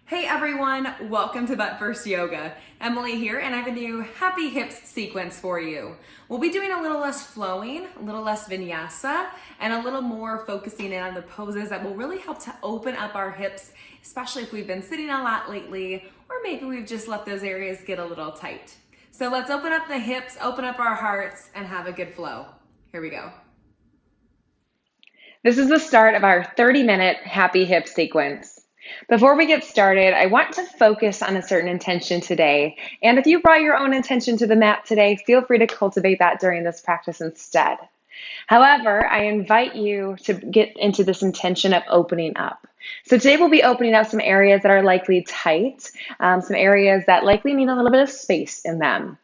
Hey everyone, welcome to Butt First Yoga. Emily here, and I have a new Happy Hips sequence for you. We'll be doing a little less flowing, a little less vinyasa, and a little more focusing in on the poses that will really help to open up our hips, especially if we've been sitting a lot lately, or maybe we've just let those areas get a little tight. So let's open up the hips, open up our hearts, and have a good flow. Here we go. This is the start of our 30-minute happy hip sequence. Before we get started, I want to focus on a certain intention today. And if you brought your own intention to the mat today, feel free to cultivate that during this practice instead. However, I invite you to get into this intention of opening up. So today we'll be opening up some areas that are likely tight, some areas that likely need a little bit of space in them.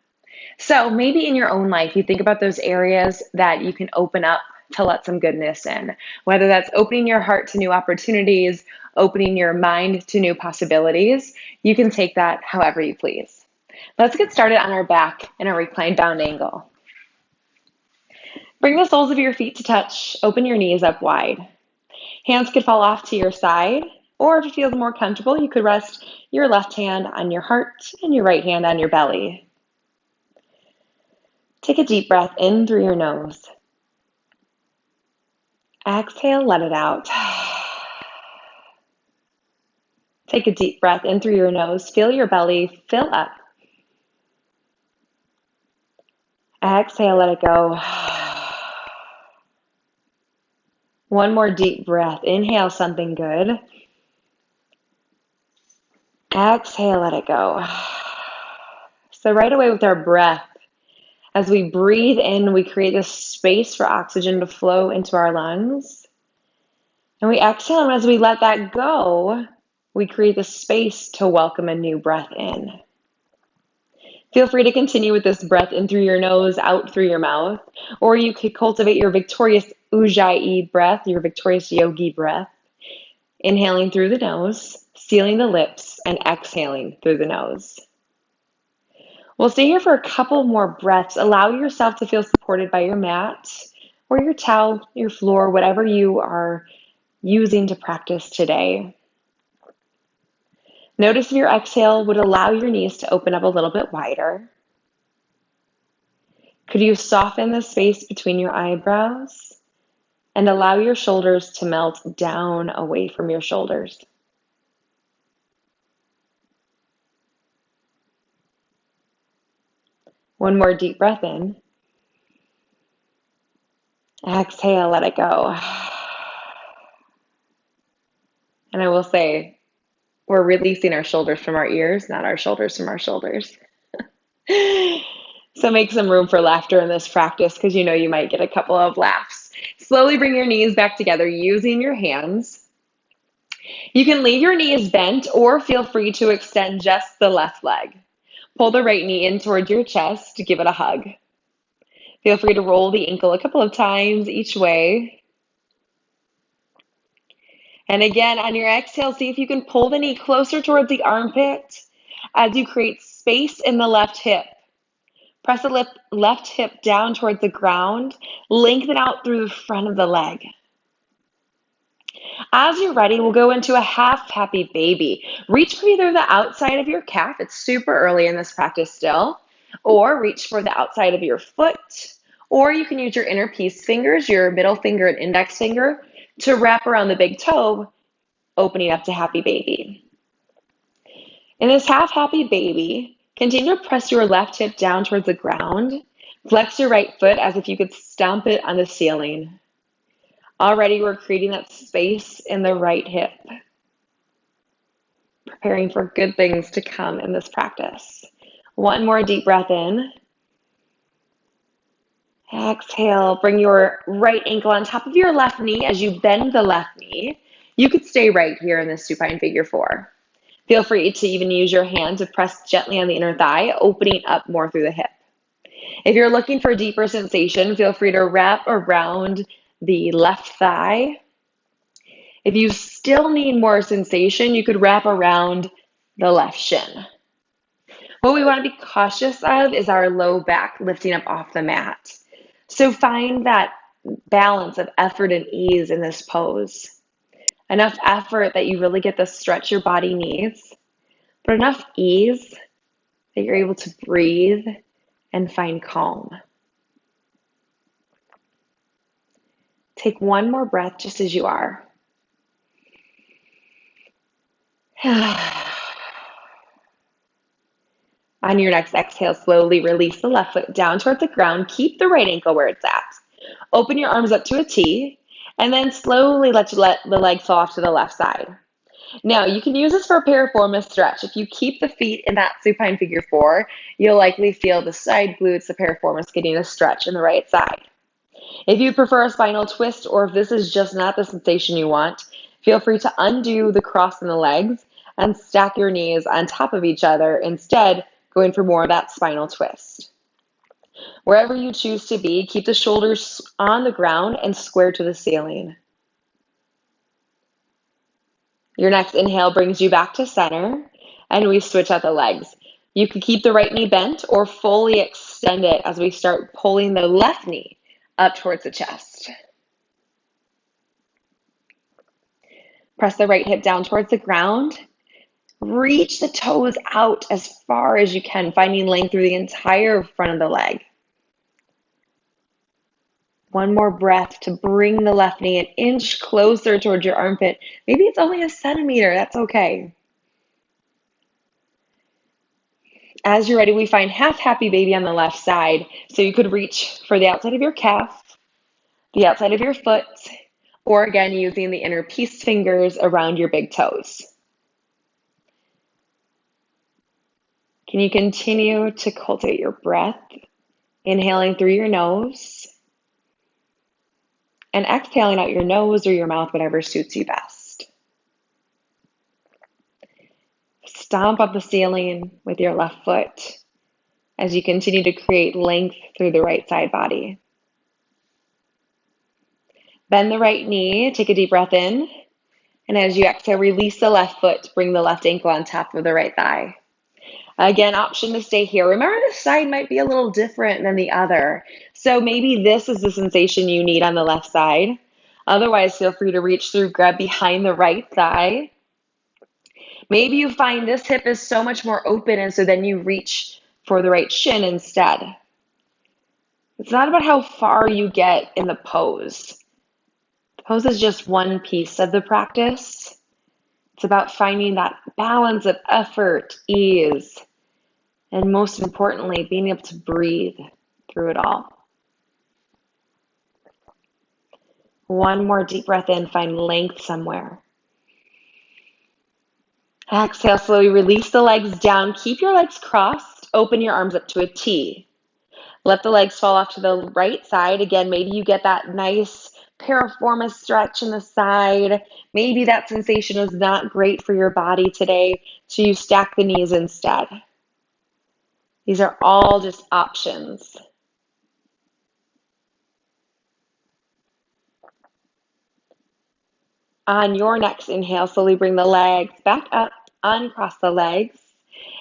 So maybe in your own life, you think about those areas that you can open up to let some goodness in, whether that's opening your heart to new opportunities, opening your mind to new possibilities. You can take that however you please. Let's get started on our back in a reclined bound angle. Bring the soles of your feet to touch. Open your knees up wide. Hands could fall off to your side, or if it feels more comfortable, you could rest your left hand on your heart and your right hand on your belly. Take a deep breath in through your nose. Exhale, let it out. Take a deep breath in through your nose. Feel your belly fill up. Exhale, let it go. One more deep breath. Inhale something good. Exhale, let it go. So right away with our breath, as we breathe in, we create this space for oxygen to flow into our lungs. And we exhale, and as we let that go, we create this space to welcome a new breath in. Feel free to continue with this breath in through your nose, out through your mouth, or you could cultivate your victorious Ujjayi breath, your victorious yogi breath, inhaling through the nose, sealing the lips, and exhaling through the nose. We'll stay here for a couple more breaths. Allow yourself to feel supported by your mat or your towel, your floor, whatever you are using to practice today. Notice if your exhale would allow your knees to open up a little bit wider. Could you soften the space between your eyebrows and allow your shoulders to melt down away from your shoulders? One more deep breath in. Exhale, let it go. And I will say, we're releasing our shoulders from our ears, not our shoulders from our shoulders. So make some room for laughter in this practice because you know you might get a couple of laughs. Slowly bring your knees back together using your hands. You can leave your knees bent or feel free to extend just the left leg. Pull the right knee in towards your chest to give it a hug. Feel free to roll the ankle a couple of times each way. And again, on your exhale, see if you can pull the knee closer towards the armpit as you create space in the left hip. Press the left hip down towards the ground. Lengthen out through the front of the leg. As you're ready, we'll go into a half happy baby. Reach for either the outside of your calf. It's super early in this practice still. Or reach for the outside of your foot. Or you can use your inner peace fingers, your middle finger and index finger, to wrap around the big toe, opening up to happy baby. In this half happy baby, continue to press your left hip down towards the ground. Flex your right foot as if you could stomp it on the ceiling. Already we're creating that space in the right hip, preparing for good things to come in this practice. One more deep breath in. Exhale, bring your right ankle on top of your left knee as you bend the left knee. You could stay right here in this supine figure four. Feel free to even use your hand to press gently on the inner thigh, opening up more through the hip. If you're looking for a deeper sensation, feel free to wrap around the left thigh. If you still need more sensation, you could wrap around the left shin. What we want to be cautious of is our low back lifting up off the mat. So find that balance of effort and ease in this pose. Enough effort that you really get the stretch your body needs, but enough ease that you're able to breathe and find calm. Take one more breath just as you are. On your next exhale, slowly release the left foot down towards the ground. Keep the right ankle where it's at. Open your arms up to a T, and then slowly let the leg fall off to the left side. Now, you can use this for a piriformis stretch. If you keep the feet in that supine figure four, you'll likely feel the side glutes, the piriformis getting a stretch in the right side. If you prefer a spinal twist, or if this is just not the sensation you want, feel free to undo the cross in the legs and stack your knees on top of each other, instead going for more of that spinal twist. Wherever you choose to be, keep the shoulders on the ground and square to the ceiling. Your next inhale brings you back to center, and we switch out the legs. You can keep the right knee bent or fully extend it as we start pulling the left knee up towards the chest. Press the right hip down towards the ground. Reach the toes out as far as you can, finding length through the entire front of the leg. One more breath to bring the left knee an inch closer towards your armpit. Maybe it's only a centimeter, that's okay. As you're ready, we find half happy baby on the left side. So you could reach for the outside of your calf, the outside of your foot, or again, using the inner peace fingers around your big toes. Can you continue to cultivate your breath, inhaling through your nose and exhaling out your nose or your mouth, whatever suits you best. Stomp up the ceiling with your left foot as you continue to create length through the right side body. Bend the right knee, take a deep breath in, and as you exhale, release the left foot, bring the left ankle on top of the right thigh. Again, option to stay here. Remember, this side might be a little different than the other. So maybe this is the sensation you need on the left side. Otherwise, feel free to reach through, grab behind the right thigh. Maybe you find this hip is so much more open, and so then you reach for the right shin instead. It's not about how far you get in the pose. The pose is just one piece of the practice. It's about finding that balance of effort, ease, and most importantly, being able to breathe through it all. One more deep breath in, find length somewhere. Exhale, slowly release the legs down. Keep your legs crossed. Open your arms up to a T. Let the legs fall off to the right side. Again, maybe you get that nice piriformis stretch in the side. Maybe that sensation is not great for your body today, so you stack the knees instead. These are all just options. On your next inhale, slowly bring the legs back up, uncross the legs,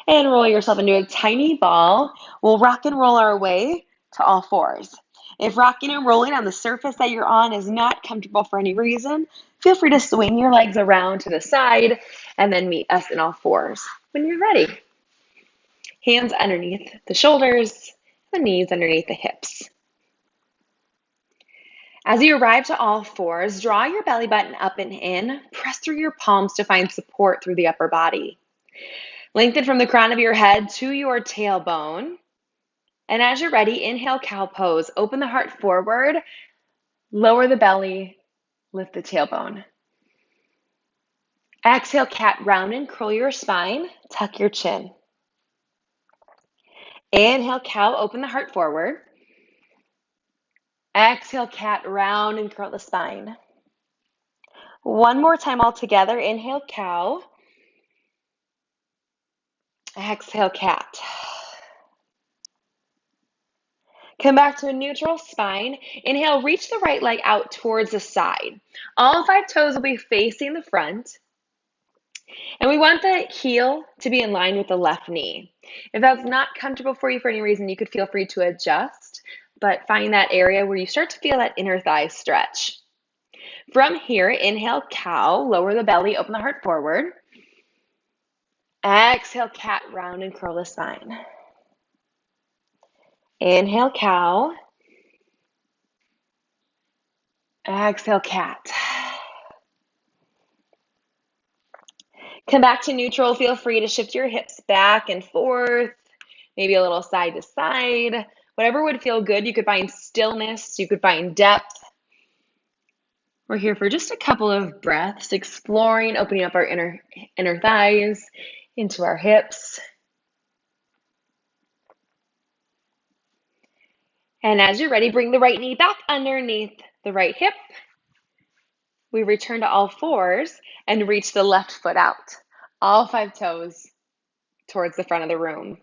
and roll yourself into a tiny ball. We'll rock and roll our way to all fours. If rocking and rolling on the surface that you're on is not comfortable for any reason, feel free to swing your legs around to the side and then meet us in all fours when you're ready. Hands underneath the shoulders, the knees underneath the hips. As you arrive to all fours, draw your belly button up and in. Press through your palms to find support through the upper body. Lengthen from the crown of your head to your tailbone. And as you're ready, inhale, cow pose. Open the heart forward, lower the belly, lift the tailbone. Exhale, cat, round and curl your spine, tuck your chin. Inhale, cow, open the heart forward. Exhale, cat, round and curl the spine. One more time all together. Inhale, cow. Exhale, cat. Come back to a neutral spine. Inhale, reach the right leg out towards the side. All 5 toes will be facing the front. And we want the heel to be in line with the left knee. If that's not comfortable for you for any reason, you could feel free to adjust, but find that area where you start to feel that inner thigh stretch. From here, inhale, cow, lower the belly, open the heart forward. Exhale, cat, round and curl the spine. Inhale, cow. Exhale, cat. Come back to neutral. Feel free to shift your hips back and forth, maybe a little side to side. Whatever would feel good. You could find stillness. You could find depth. We're here for just a couple of breaths, exploring, opening up our inner thighs into our hips. And as you're ready, bring the right knee back underneath the right hip. We return to all fours and reach the left foot out. All 5 toes towards the front of the room.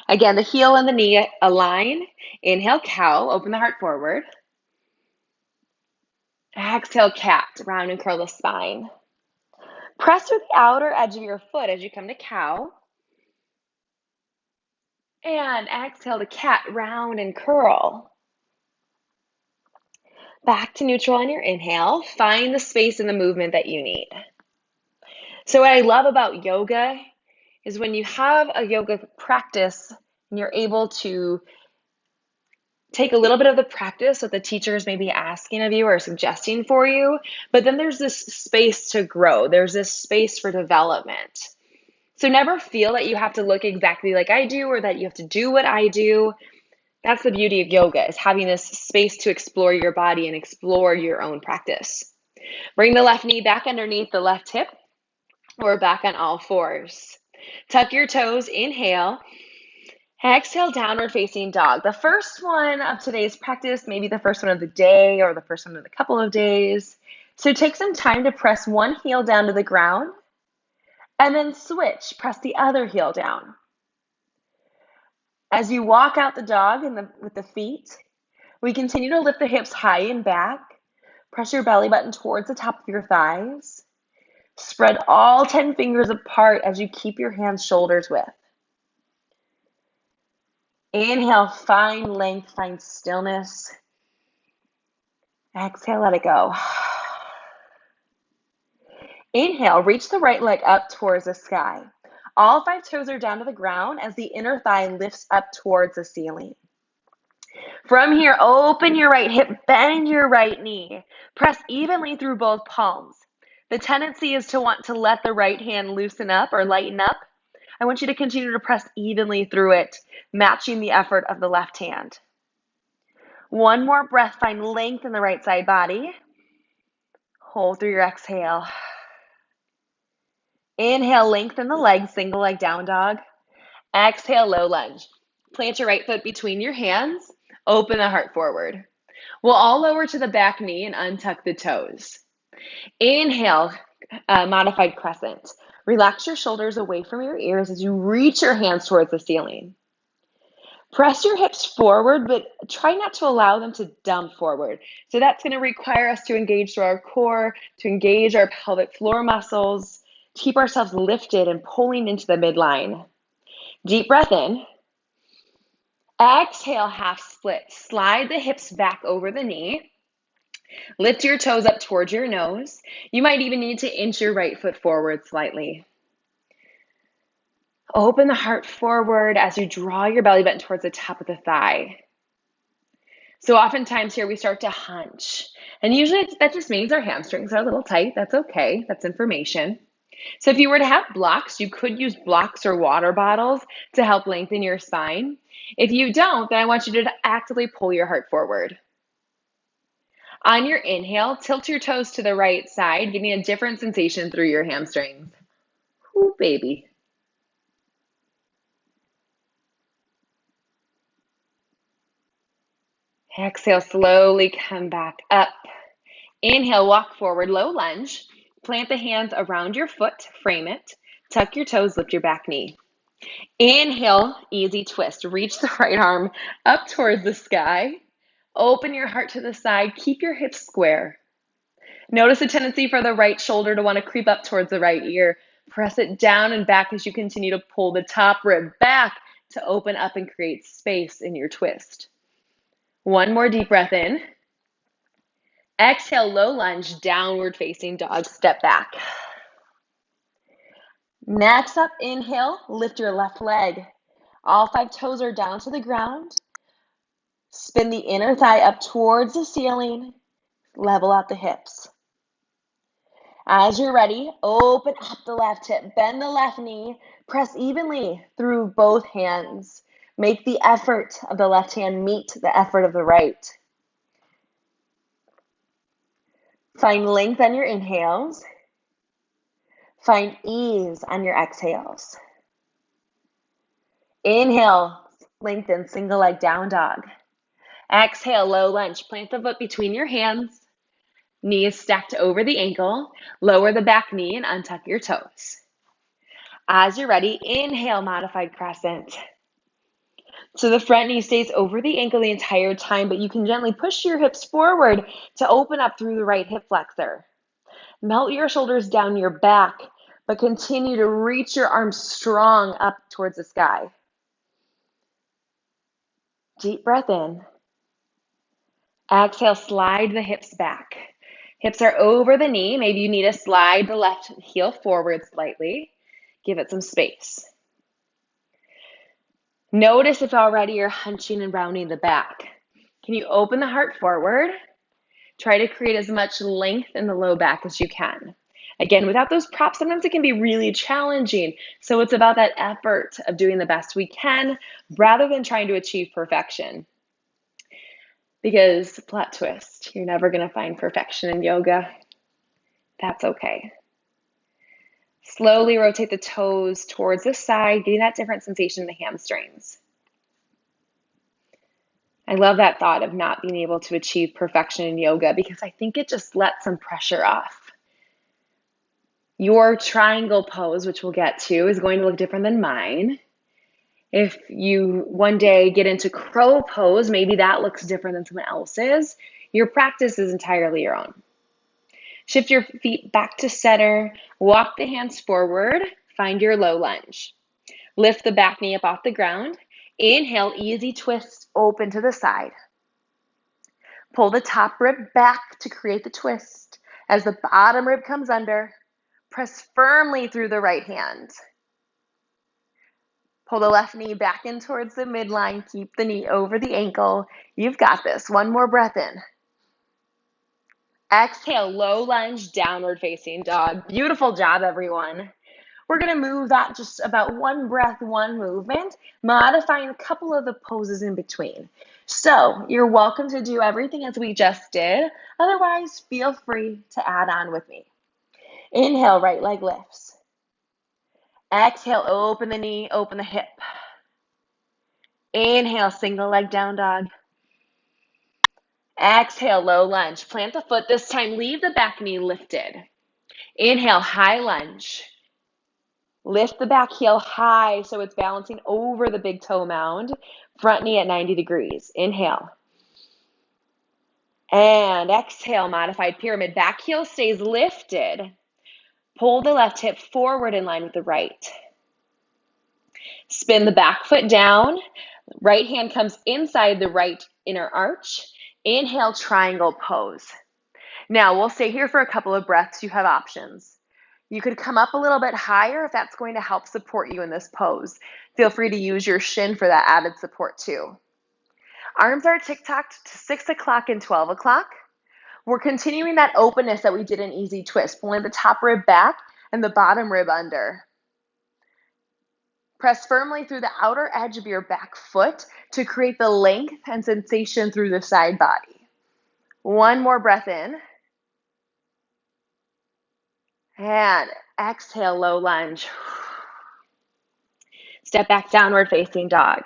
Again, the heel and the knee align. Inhale, cow, open the heart forward. Exhale, cat, round and curl the spine. Press with the outer edge of your foot as you come to cow. And exhale to cat, round and curl. Back to neutral on your inhale. Find the space in the movement that you need. So what I love about yoga is when you have a yoga practice and you're able to take a little bit of the practice that the teachers may be asking of you or suggesting for you, but then there's this space to grow. There's this space for development. So never feel that you have to look exactly like I do or that you have to do what I do. That's the beauty of yoga, is having this space to explore your body and explore your own practice. Bring the left knee back underneath the left hip or back on all fours. Tuck your toes, inhale. Exhale, downward facing dog. The first one of today's practice, maybe the first one of the day or the first one of a couple of days. So take some time to press one heel down to the ground and then switch, press the other heel down. As you walk out the dog with the feet, we continue to lift the hips high and back. Press your belly button towards the top of your thighs. Spread all 10 fingers apart as you keep your hands shoulders width. Inhale, find length, find stillness. Exhale, let it go. Inhale, reach the right leg up towards the sky. All 5 toes are down to the ground as the inner thigh lifts up towards the ceiling. From here, open your right hip, bend your right knee. Press evenly through both palms. The tendency is to want to let the right hand loosen up or lighten up. I want you to continue to press evenly through it, matching the effort of the left hand. One more breath, find length in the right side body. Hold through your exhale. Inhale, lengthen the legs, single leg down dog. Exhale, low lunge. Plant your right foot between your hands. Open the heart forward. We'll all lower to the back knee and untuck the toes. Inhale, modified crescent. Relax your shoulders away from your ears as you reach your hands towards the ceiling. Press your hips forward, but try not to allow them to dump forward. So that's going to require us to engage through our core, to engage our pelvic floor muscles, to keep ourselves lifted and pulling into the midline. Deep breath in. Exhale, half split. Slide the hips back over the knee. Lift your toes up towards your nose. You might even need to inch your right foot forward slightly. Open the heart forward as you draw your belly button towards the top of the thigh. So oftentimes here we start to hunch. And usually that just means our hamstrings are a little tight. That's okay. That's information. So if you were to have blocks, you could use blocks or water bottles to help lengthen your spine. If you don't, then I want you to actively pull your heart forward. On your inhale, tilt your toes to the right side, giving a different sensation through your hamstrings. Ooh, baby. Exhale, slowly come back up. Inhale, walk forward, low lunge. Plant the hands around your foot, frame it. Tuck your toes, lift your back knee. Inhale, easy twist. Reach the right arm up towards the sky. Open your heart to the side. Keep your hips square. Notice the tendency for the right shoulder to want to creep up towards the right ear. Press it down and back as you continue to pull the top rib back to open up and create space in your twist. One more deep breath in. Exhale, low lunge, downward facing dog, step back. Next up, inhale, lift your left leg. All 5 toes are down to the ground. Spin the inner thigh up towards the ceiling. Level out the hips. As you're ready, open up the left hip, bend the left knee, press evenly through both hands. Make the effort of the left hand meet the effort of the right. Find length on your inhales. Find ease on your exhales. Inhale, lengthen, single leg down dog. Exhale, low lunge. Plant the foot between your hands. Knees stacked over the ankle. Lower the back knee and untuck your toes. As you're ready, inhale, modified crescent. So the front knee stays over the ankle the entire time, but you can gently push your hips forward to open up through the right hip flexor. Melt your shoulders down your back, but continue to reach your arms strong up towards the sky. Deep breath in. Exhale, slide the hips back. Hips are over the knee. Maybe you need to slide the left heel forward slightly. Give it some space. Notice if already you're hunching and rounding the back. Can you open the heart forward? Try to create as much length in the low back as you can. Again, without those props, sometimes it can be really challenging. So it's about that effort of doing the best we can rather than trying to achieve perfection. Because, plot twist, you're never going to find perfection in yoga. That's okay. Slowly rotate the toes towards the side, getting that different sensation in the hamstrings. I love that thought of not being able to achieve perfection in yoga because I think it just lets some pressure off. Your triangle pose, which we'll get to, is going to look different than mine. If you one day get into crow pose, maybe that looks different than someone else's. Your practice is entirely your own. Shift your feet back to center, walk the hands forward, find your low lunge. Lift the back knee up off the ground. Inhale, easy twist, open to the side. Pull the top rib back to create the twist. As the bottom rib comes under, press firmly through the right hand. Pull the left knee back in towards the midline. Keep the knee over the ankle. You've got this. One more breath in. Exhale, low lunge, downward facing dog. Beautiful job, everyone. We're going to move that just about one breath, one movement, modifying a couple of the poses in between. So you're welcome to do everything as we just did. Otherwise, feel free to add on with me. Inhale, right leg lifts. Exhale, open the knee, open the hip. Inhale, single leg down dog. Exhale, low lunge. Plant the foot. This time, leave the back knee lifted. Inhale, high lunge. Lift the back heel high so it's balancing over the big toe mound. Front knee at 90 degrees. Inhale. And exhale, modified pyramid. Back heel stays lifted. Pull the left hip forward in line with the right. Spin the back foot down. Right hand comes inside the right inner arch. Inhale, triangle pose. Now, we'll stay here for a couple of breaths. You have options. You could come up a little bit higher if that's going to help support you in this pose. Feel free to use your shin for that added support too. Arms are tick-tocked to 6 o'clock and 12 o'clock. We're continuing that openness that we did in easy twist, pulling the top rib back and the bottom rib under. Press firmly through the outer edge of your back foot to create the length and sensation through the side body. One more breath in. And exhale, low lunge. Step back, downward facing dog.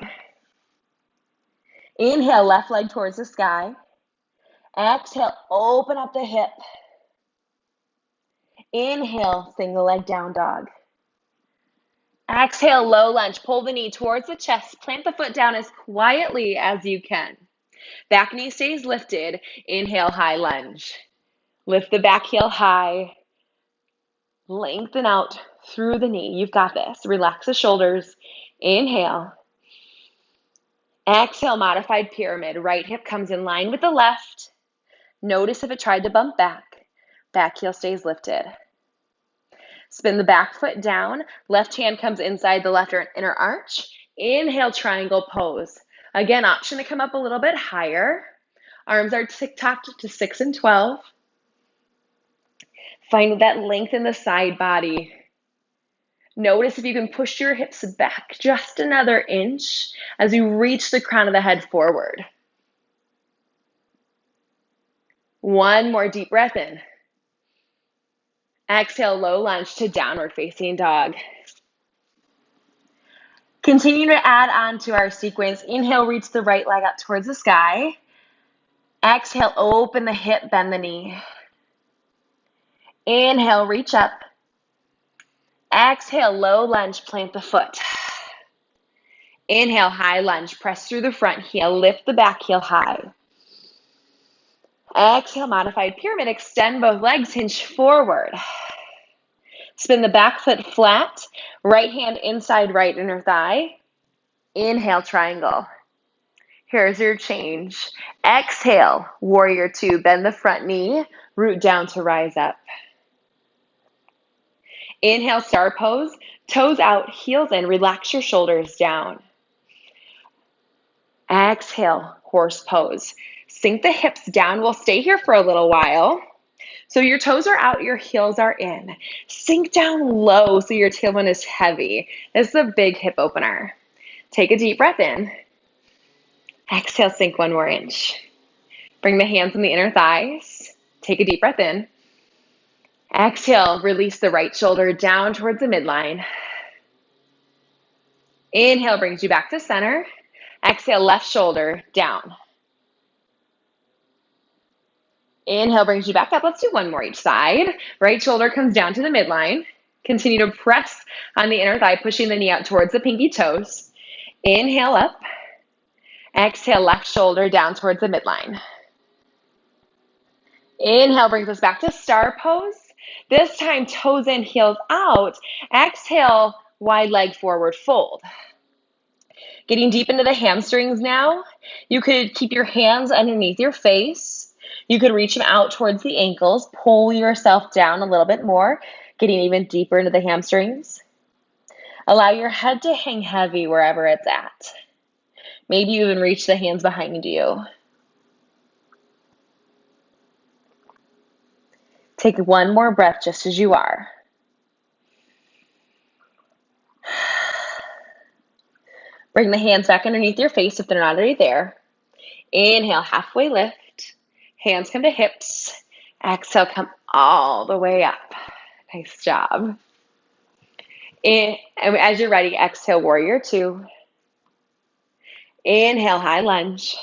Inhale, left leg towards the sky. Exhale, open up the hip. Inhale, single leg down dog. Exhale, low lunge. Pull the knee towards the chest. Plant the foot down as quietly as you can. Back knee stays lifted. Inhale, high lunge. Lift the back heel high. Lengthen out through the knee. You've got this. Relax the shoulders. Inhale. Exhale, modified pyramid. Right hip comes in line with the left. Notice if it tried to bump back. Back heel stays lifted. Spin the back foot down. Left hand comes inside the left inner arch. Inhale, triangle pose. Again, option to come up a little bit higher. Arms are tick-tocked to 6 and 12. Find that length in the side body. Notice if you can push your hips back just another inch as you reach the crown of the head forward. One more deep breath in. Exhale, low lunge to downward facing dog. Continue to add on to our sequence. Inhale, reach the right leg up towards the sky. Exhale, open the hip, bend the knee. Inhale, reach up. Exhale, low lunge, plant the foot. Inhale, high lunge, press through the front heel, lift the back heel high. Exhale, modified pyramid, extend both legs, hinge forward. Spin the back foot flat, right hand inside right inner thigh. Inhale, triangle. Here's your change. Exhale, warrior two, bend the front knee, root down to rise up. Inhale, star pose, toes out, heels in, relax your shoulders down. Exhale, horse pose. Sink the hips down. We'll stay here for a little while. So your toes are out, your heels are in. Sink down low so your tailbone is heavy. This is a big hip opener. Take a deep breath in. Exhale, sink 1 more inch. Bring the hands on the inner thighs. Take a deep breath in. Exhale, release the right shoulder down towards the midline. Inhale brings you back to center. Exhale, left shoulder down. Inhale brings you back up. Let's do 1 more each side. Right shoulder comes down to the midline. Continue to press on the inner thigh, pushing the knee out towards the pinky toes. Inhale up. Exhale, left shoulder down towards the midline. Inhale brings us back to star pose. This time, toes in, heels out. Exhale, wide leg forward fold. Getting deep into the hamstrings now. You could keep your hands underneath your face. You could reach them out towards the ankles. Pull yourself down a little bit more, getting even deeper into the hamstrings. Allow your head to hang heavy wherever it's at. Maybe you even reach the hands behind you. Take 1 more breath just as you are. Bring the hands back underneath your face if they're not already there. Inhale, halfway lift. Hands come to hips. Exhale, come all the way up. Nice job. And as you're ready, exhale, warrior two. Inhale, high lunge.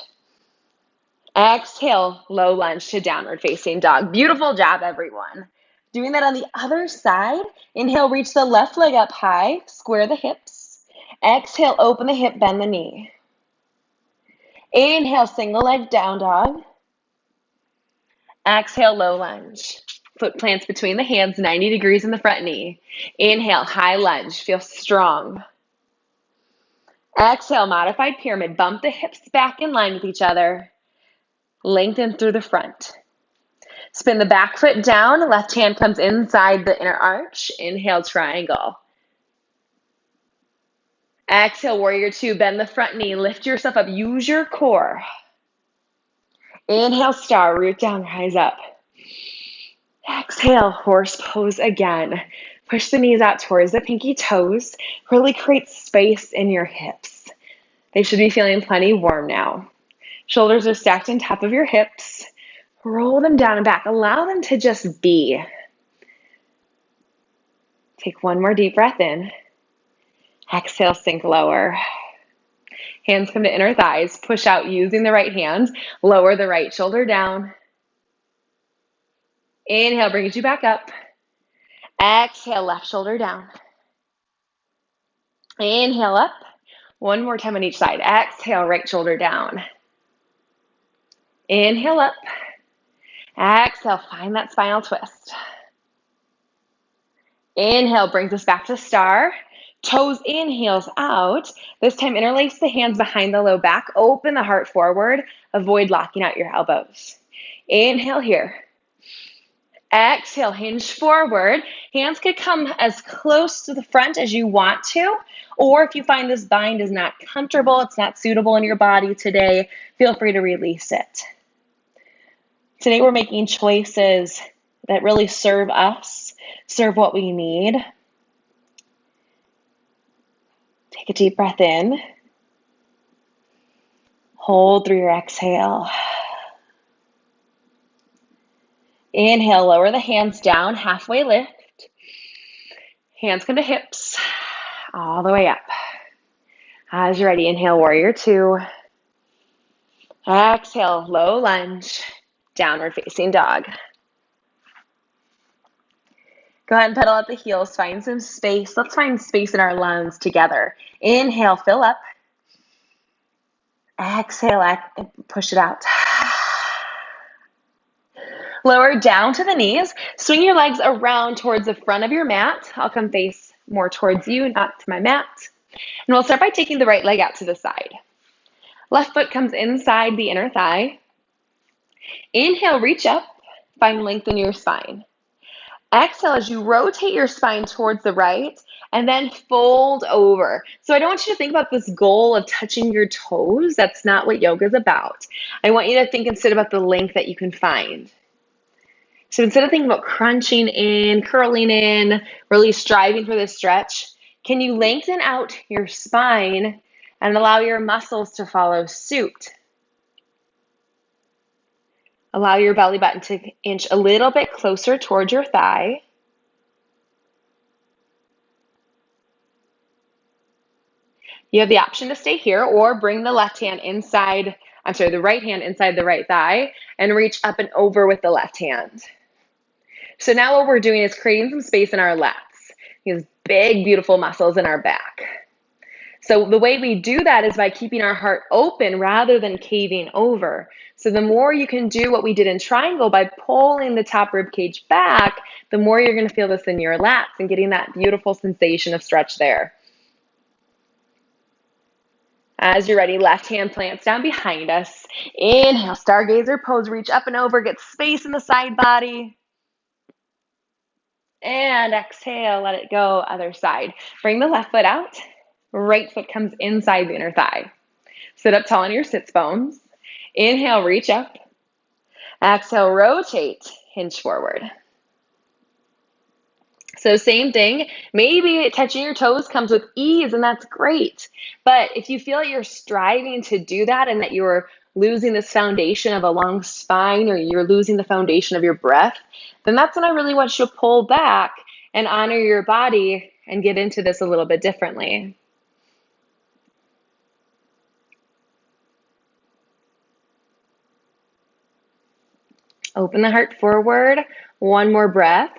Exhale, low lunge to downward facing dog. Beautiful job, everyone. Doing that on the other side. Inhale, reach the left leg up high. Square the hips. Exhale, open the hip, bend the knee. Inhale, single leg down dog. Exhale, low lunge. Foot plants between the hands, 90 degrees in the front knee. Inhale, high lunge. Feel strong. Exhale, modified pyramid. Bump the hips back in line with each other. Lengthen through the front. Spin the back foot down. Left hand comes inside the inner arch. Inhale, triangle. Exhale, warrior two. Bend the front knee. Lift yourself up. Use your core. Inhale, star. Root down, rise up. Exhale, horse pose again. Push the knees out towards the pinky toes. Really create space in your hips. They should be feeling plenty warm now. Shoulders are stacked on top of your hips. Roll them down and back. Allow them to just be. Take 1 more deep breath in. Exhale, sink lower. Hands come to inner thighs. Push out using the right hand. Lower the right shoulder down. Inhale, brings you back up. Exhale, left shoulder down. Inhale up. 1 more time on each side. Exhale, right shoulder down. Inhale up. Exhale, find that spinal twist. Inhale brings us back to star. Toes in, heels out. This time interlace the hands behind the low back. Open the heart forward. Avoid locking out your elbows. Inhale here. Exhale, hinge forward. Hands could come as close to the front as you want to, or if you find this bind is not comfortable, it's not suitable in your body today, feel free to release it. Today we're making choices that really serve us, serve what we need. Take a deep breath in. Hold through your exhale. Inhale, lower the hands down, halfway lift. Hands come to hips, all the way up. As you're ready, inhale, warrior two. Exhale, low lunge, downward facing dog. Go ahead and pedal at the heels, find some space. Let's find space in our lungs together. Inhale, fill up. Exhale, push it out. Lower down to the knees. Swing your legs around towards the front of your mat. I'll come face more towards you, not to my mat. And we'll start by taking the right leg out to the side. Left foot comes inside the inner thigh. Inhale, reach up. Find length in your spine. Exhale as you rotate your spine towards the right and then fold over. So I don't want you to think about this goal of touching your toes. That's not what yoga is about. I want you to think instead about the length that you can find. So instead of thinking about crunching in, curling in, really striving for this stretch, can you lengthen out your spine and allow your muscles to follow suit? Allow your belly button to inch a little bit closer towards your thigh. You have the option to stay here or bring the right hand inside the right thigh and reach up and over with the left hand. So now what we're doing is creating some space in our lats, these big, beautiful muscles in our back. So the way we do that is by keeping our heart open rather than caving over. So the more you can do what we did in triangle by pulling the top rib cage back, the more you're going to feel this in your lats and getting that beautiful sensation of stretch there. As you're ready, left hand plants down behind us. Inhale, stargazer pose, reach up and over, get space in the side body. And exhale, let it go, other side. Bring the left foot out. Right foot comes inside the inner thigh. Sit up tall on your sits bones. Inhale, reach up. Exhale, rotate, hinge forward. So same thing, maybe touching your toes comes with ease and that's great. But if you feel like you're striving to do that and that you're losing this foundation of a long spine or you're losing the foundation of your breath, then that's when I really want you to pull back and honor your body and get into this a little bit differently. Open the heart forward. One more breath.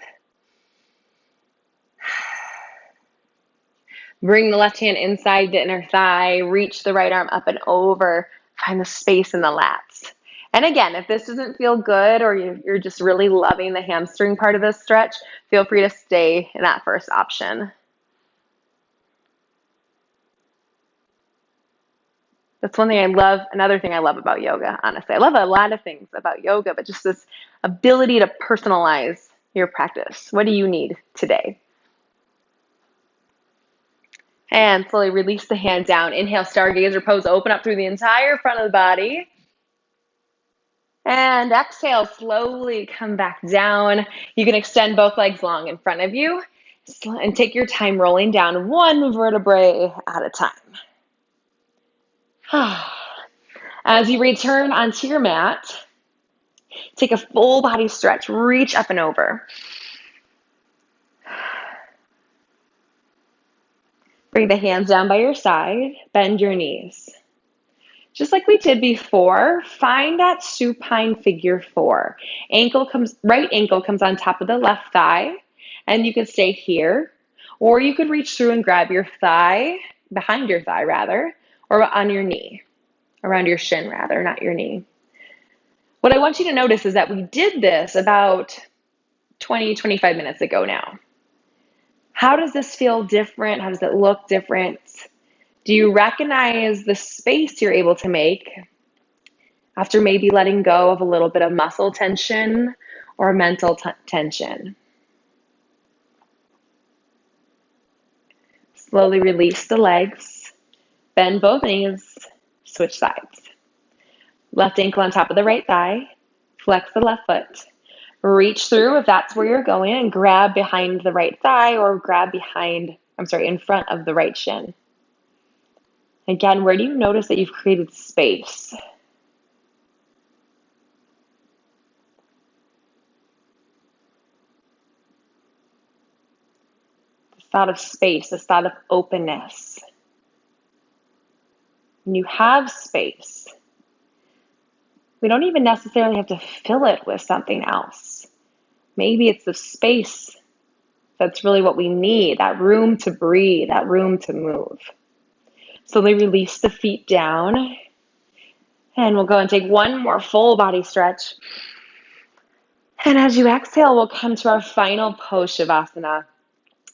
Bring the left hand inside the inner thigh. Reach the right arm up and over. Find the space in the lats. And again, if this doesn't feel good or you're just really loving the hamstring part of this stretch, feel free to stay in that first option. That's one thing I love. Another thing I love about yoga, honestly. I love a lot of things about yoga, but just this ability to personalize your practice. What do you need today? And slowly release the hand down. Inhale, stargazer pose. Open up through the entire front of the body. And exhale, slowly come back down. You can extend both legs long in front of you and take your time rolling down one vertebrae at a time. As you return onto your mat, take a full body stretch. Reach up and over. Bring the hands down by your side. Bend your knees. Just like we did before, find that supine figure four. Right ankle comes on top of the left thigh, and you can stay here, or you could reach through and grab your thigh, behind your thigh rather, or on your knee, around your shin rather, not your knee. What I want you to notice is that we did this about 20, 25 minutes ago now. How does this feel different? How does it look different? Do you recognize the space you're able to make? after maybe letting go of a little bit of muscle tension or mental tension. Slowly release the legs, bend both knees, switch sides. Left ankle on top of the right thigh, flex the left foot. Reach through if that's where you're going and grab behind the right thigh or grab in front of the right shin. Again, where do you notice that you've created space? This thought of space, this thought of openness. When you have space, we don't even necessarily have to fill it with something else. Maybe it's the space that's really what we need, that room to breathe, that room to move. Slowly release the feet down. And we'll go and take one more full body stretch. And as you exhale, we'll come to our final pose, Shavasana.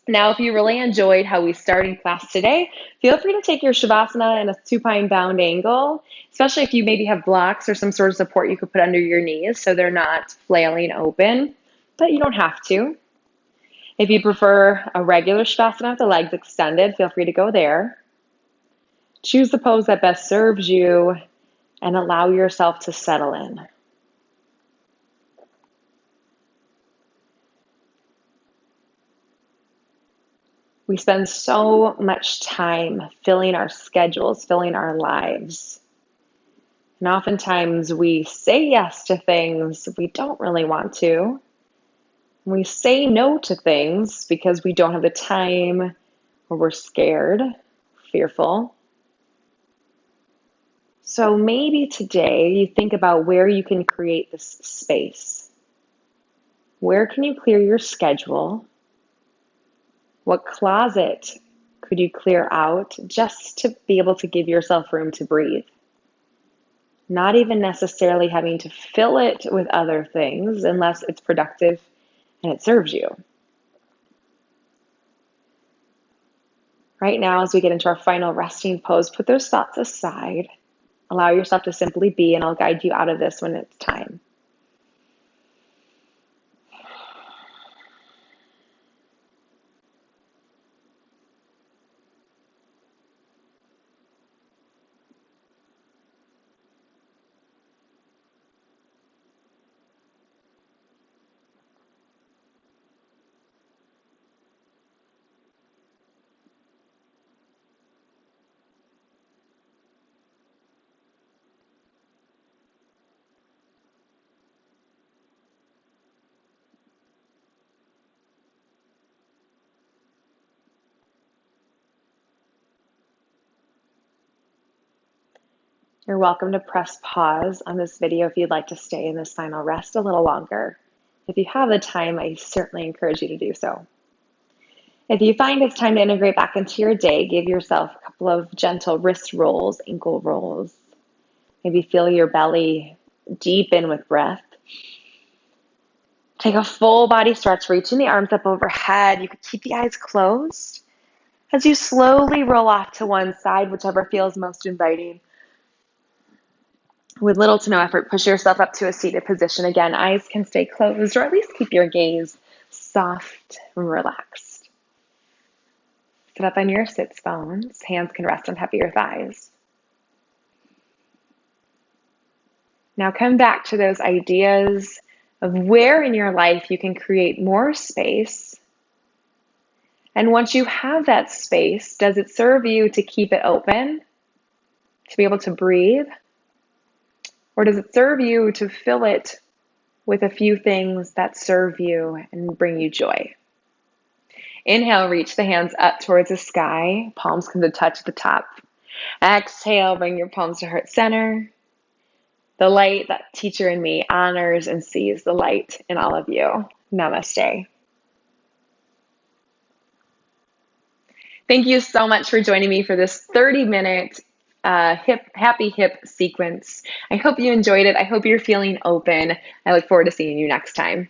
Now, if you really enjoyed how we started class today, feel free to take your Shavasana in a supine bound angle, especially if you maybe have blocks or some sort of support you could put under your knees so they're not flailing open, but you don't have to. If you prefer a regular Shavasana with the legs extended, feel free to go there. Choose the pose that best serves you and allow yourself to settle in. We spend so much time filling our schedules, filling our lives. And oftentimes we say yes to things we don't really want to. We say no to things because we don't have the time or we're scared, fearful. So maybe today you think about where you can create this space. Where can you clear your schedule? What closet could you clear out just to be able to give yourself room to breathe? Not even necessarily having to fill it with other things unless it's productive and it serves you. Right now, as we get into our final resting pose, put those thoughts aside. Allow yourself to simply be, and I'll guide you out of this when it's time. You're welcome to press pause on this video if you'd like to stay in this final rest a little longer. If you have the time, I certainly encourage you to do so. If you find it's time to integrate back into your day, give yourself a couple of gentle wrist rolls, ankle rolls. Maybe feel your belly deepen with breath. Take a full body stretch, reaching the arms up overhead. You can keep the eyes closed as you slowly roll off to one side, whichever feels most inviting. With little to no effort, push yourself up to a seated position. Again, eyes can stay closed, or at least keep your gaze soft and relaxed. Sit up on your sits bones. Hands can rest on top of your thighs. Now come back to those ideas of where in your life you can create more space. And once you have that space, does it serve you to keep it open, to be able to breathe? Or does it serve you to fill it with a few things that serve you and bring you joy? Inhale, reach the hands up towards the sky. Palms come to touch the top. Exhale, bring your palms to heart center. The light, that teacher in me, honors and sees the light in all of you. Namaste. Thank you so much for joining me for this 30-minute happy hip sequence. I hope you enjoyed it. I hope you're feeling open. I look forward to seeing you next time.